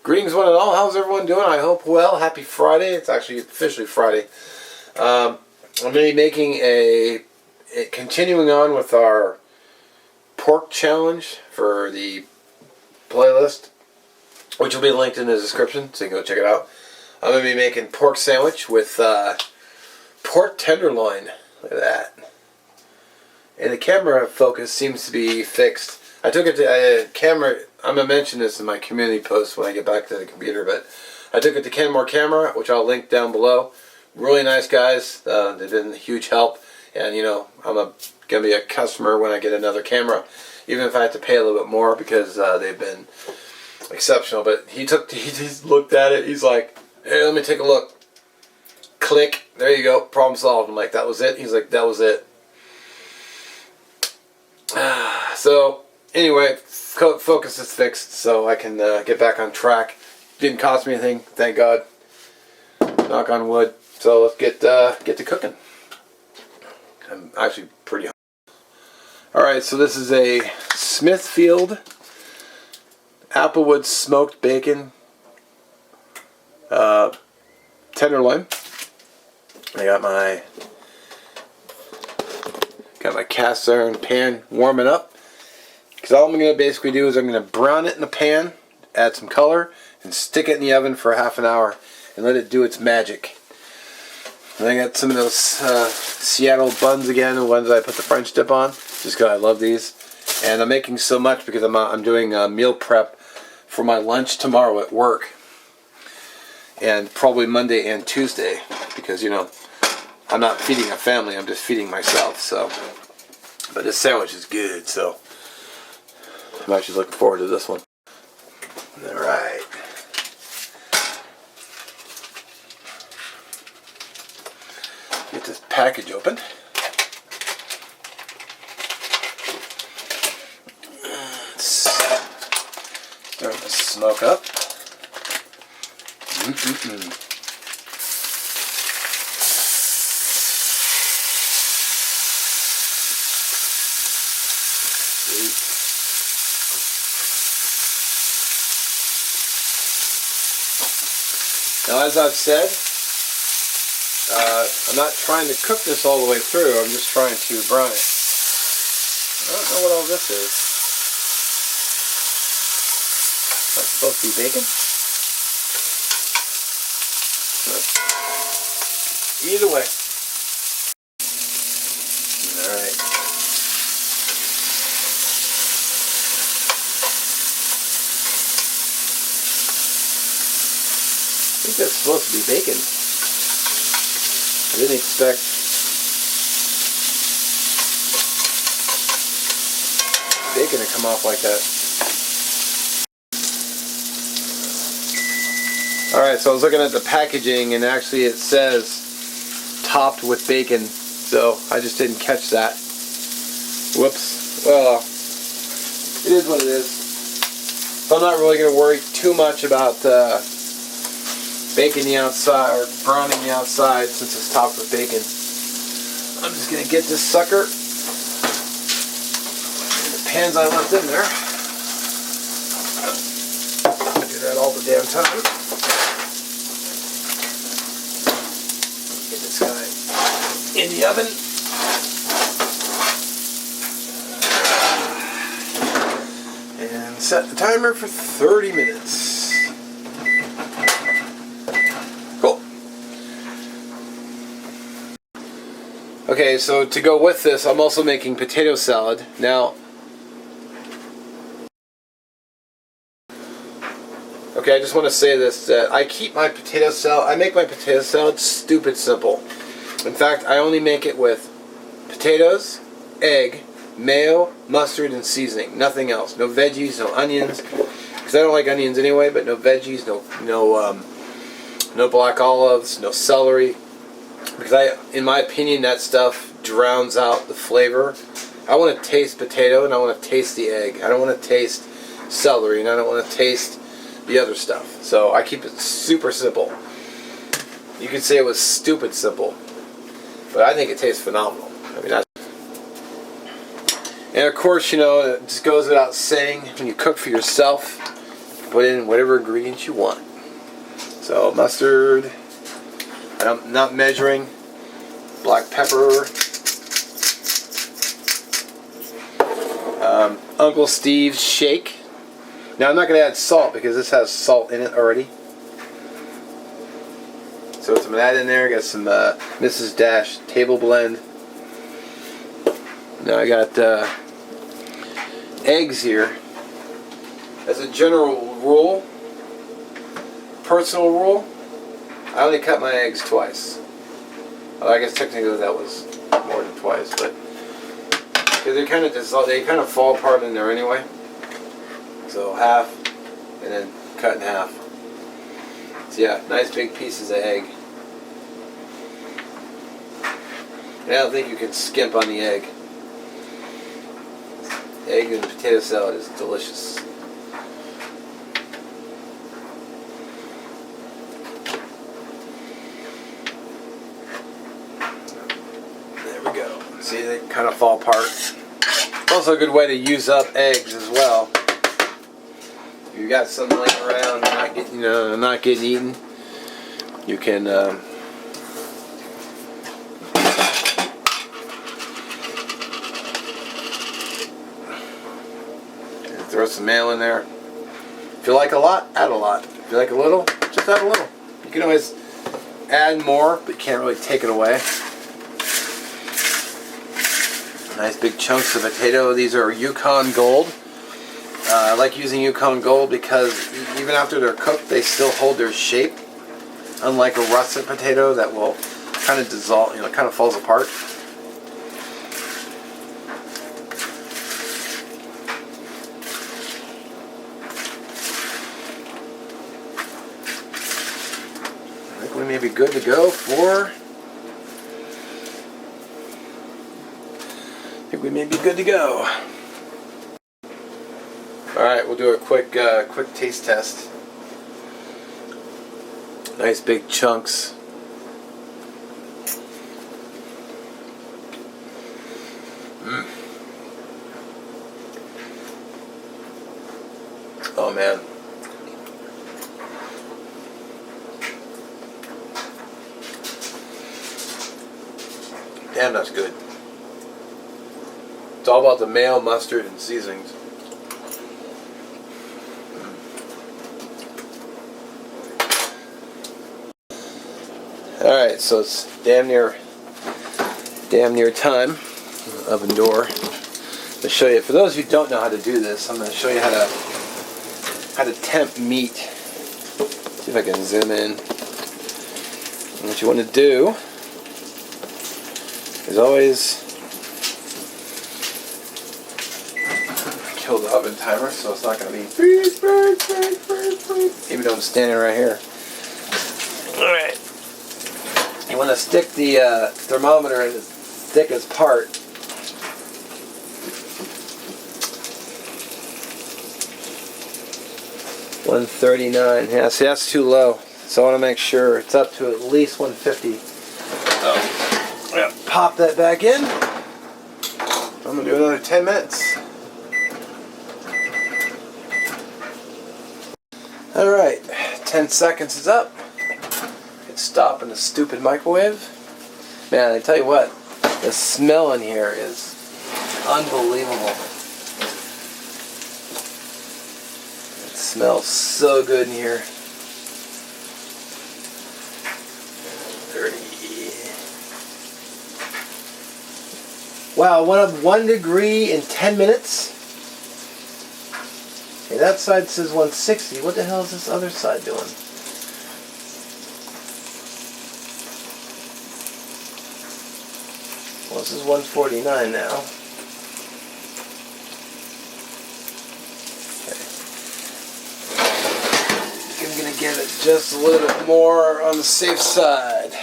Greetings one and all. How's everyone doing? I hope well. Happy Friday. It's actually officially Friday. I'm going to be making continuing on with our pork challenge for the playlist, which will be linked in the description, so you can go check it out. I'm going to be making pork sandwich with pork tenderloin. Look at that. And the camera focus seems to be fixed. I took it to camera. I'm going to mention this in my community post when I get back to the computer, but I took it to Kenmore Camera, which I'll link down below. Really nice guys. They've been a huge help, and you know, I'm going to be a customer when I get another camera, even if I have to pay a little bit more, because they've been exceptional. But he just looked at it. He's like, "Hey, let me take a look." Click. There you go. Problem solved. I'm like, "That was it?" He's like, "That was it." So anyway, focus is fixed, so I can get back on track. Didn't cost me anything, thank God. Knock on wood. So let's get to cooking. I'm actually pretty hungry. All right, so this is a Smithfield Applewood smoked bacon tenderloin. I got my cast iron pan warming up, because all I'm going to basically do is I'm going to brown it in the pan, add some color, and stick it in the oven for half an hour and let it do its magic. And I got some of those Seattle buns again, the ones I put the French dip on, just because I love these. And I'm making so much because I'm doing a meal prep for my lunch tomorrow at work, and probably Monday and Tuesday, because you know, I'm not feeding a family, I'm just feeding myself. So, but this sandwich is good, so I'm actually looking forward to this one. Alright. Get this package open. Starting to smoke up. Now, as I've said, I'm not trying to cook this all the way through. I'm just trying to brown it. I don't know what all this is. That's supposed to be bacon? Either way. Alright. I think that's supposed to be bacon. I didn't expect bacon to come off like that. Alright, so I was looking at the packaging, and actually it says topped with bacon, so I just didn't catch that. Whoops. Well, it is what it is. So I'm not really going to worry too much about baking the outside, or browning the outside, since it's topped with bacon. I'm just going to get this sucker in the pans I left in there. I do that all the damn time. Get this guy in the oven. And set the timer for 30 minutes. Okay, so to go with this, I'm also making potato salad. Now, okay, I just want to say this, that I keep my potato salad, I make my potato salad stupid simple. In fact, I only make it with potatoes, egg, mayo, mustard, and seasoning. Nothing else. No veggies, no onions, because I don't like onions anyway, but no veggies, no black olives, no celery. Because in my opinion, that stuff drowns out the flavor. I want to taste potato, and I want to taste the egg. I don't want to taste celery, and I don't want to taste the other stuff. So I keep it super simple. You could say it was stupid simple, but I think it tastes phenomenal. I mean, and of course, you know, it just goes without saying, when you cook for yourself, put in whatever ingredients you want. So mustard, I'm not measuring, black pepper, Uncle Steve's shake. Now I'm not going to add salt because this has salt in it already. So some of that in there. Got some Mrs. Dash table blend. Now I got eggs here. As a general rule, personal rule, I only cut my eggs twice. Well, I guess technically that was more than twice, but because they kind of fall apart in there anyway. So half, and then cut in half. So yeah, nice big pieces of egg. And I don't think you can skimp on the egg. Egg and potato salad is delicious. There we go. See, they kind of fall apart. It's also a good way to use up eggs as well. If you've got some laying around not getting eaten, you can throw some mayo in there. If you like a lot, add a lot. If you like a little, just add a little. You can always add more, but you can't really take it away. Nice big chunks of potato. These are Yukon Gold. I like using Yukon Gold because even after they're cooked, they still hold their shape. Unlike a russet potato that will kind of dissolve, kind of falls apart. I think we may be good to go for. Alright, we'll do a quick taste test. Nice big chunks. Oh man. Damn, that's good. It's all about the mayo, mustard, and seasonings. Alright, so it's damn near time. Oven door. To show you, for those who don't know how to do this, I'm going to show you how to temp meat. See if I can zoom in. And what you want to do is always kill the oven timer, so it's not going to be even though I'm standing right here. Alright. You want to stick the thermometer in the thickest part. $139. Yeah, see, that's too low. So I want to make sure it's up to at least 150. Oh, I'm going to pop that back in. I'm going to do another 10 minutes. Alright, 10 seconds is up. Stop in the stupid microwave. Man, I tell you what, the smell in here is unbelievable. It smells so good in here. 30. Wow, went up 1 degree in 10 minutes. Okay, that side says 160. What the hell is this other side doing? Well, this is 149 now. Okay. I'm going to give it just a little bit more on the safe side.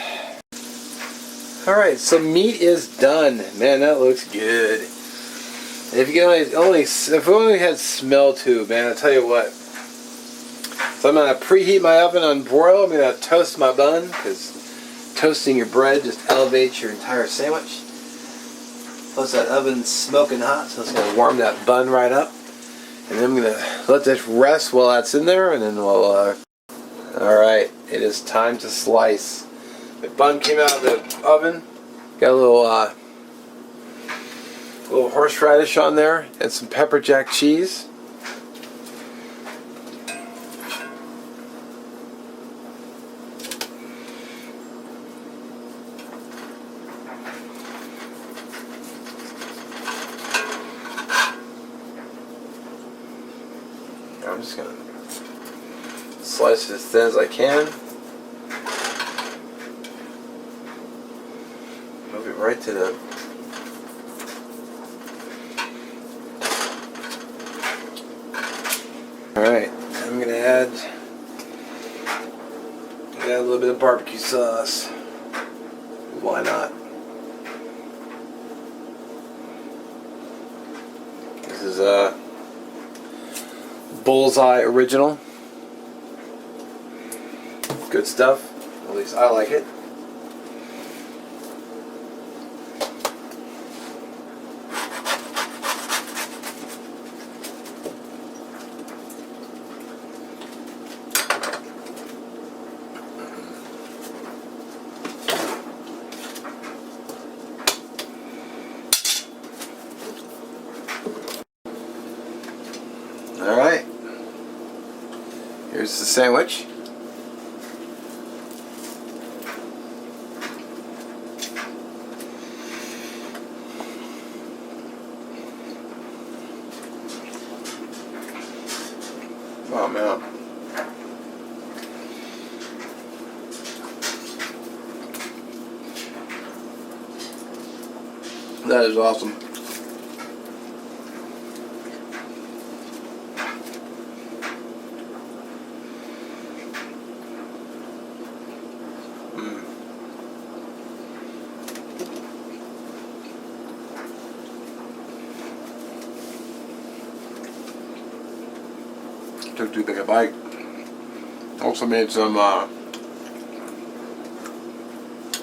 Alright, so meat is done. Man, that looks good. If you if we only had smell to, man, I'll tell you what. So I'm going to preheat my oven on broil. I'm going to toast my bun, because toasting your bread just elevates your entire sandwich. Plus that oven's smoking hot, so it's going to warm that bun right up. And then I'm going to let this rest while that's in there, and then we'll... Alright, it is time to slice. The bun came out of the oven. Got a little horseradish on there, and some pepper jack cheese. I'm just going to slice it as thin as I can. Move it right to the... Alright, I'm going to add a little bit of barbecue sauce. Why not? This is a Bullseye Original. Good stuff. At least I like it. Alright, here's the sandwich. Oh man. That is awesome. Took too big a bite. Also made some,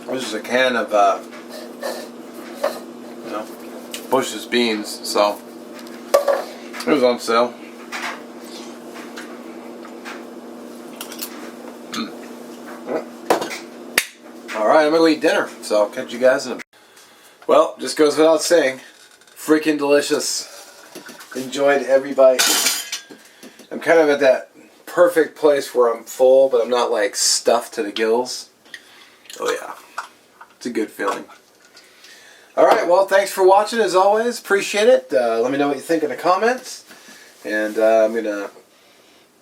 this is a can of, Bush's beans, so it was on sale. Alright, I'm gonna go eat dinner, so I'll catch you guys in a... Well, just goes without saying, freaking delicious. Enjoyed every bite. I'm kind of at that perfect place where I'm full, but I'm not like stuffed to the gills. Oh yeah, it's a good feeling. Alright, well thanks for watching as always, appreciate it. Let me know what you think in the comments. And I'm going to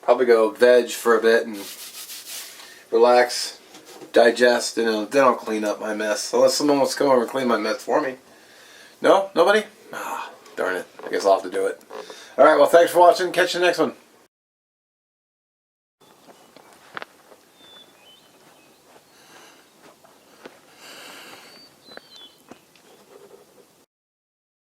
probably go veg for a bit and relax, digest, and then I'll clean up my mess. Unless someone wants to come over and clean my mess for me. No? Nobody? Ah, darn it. I guess I'll have to do it. Alright, well thanks for watching, catch you in the next one.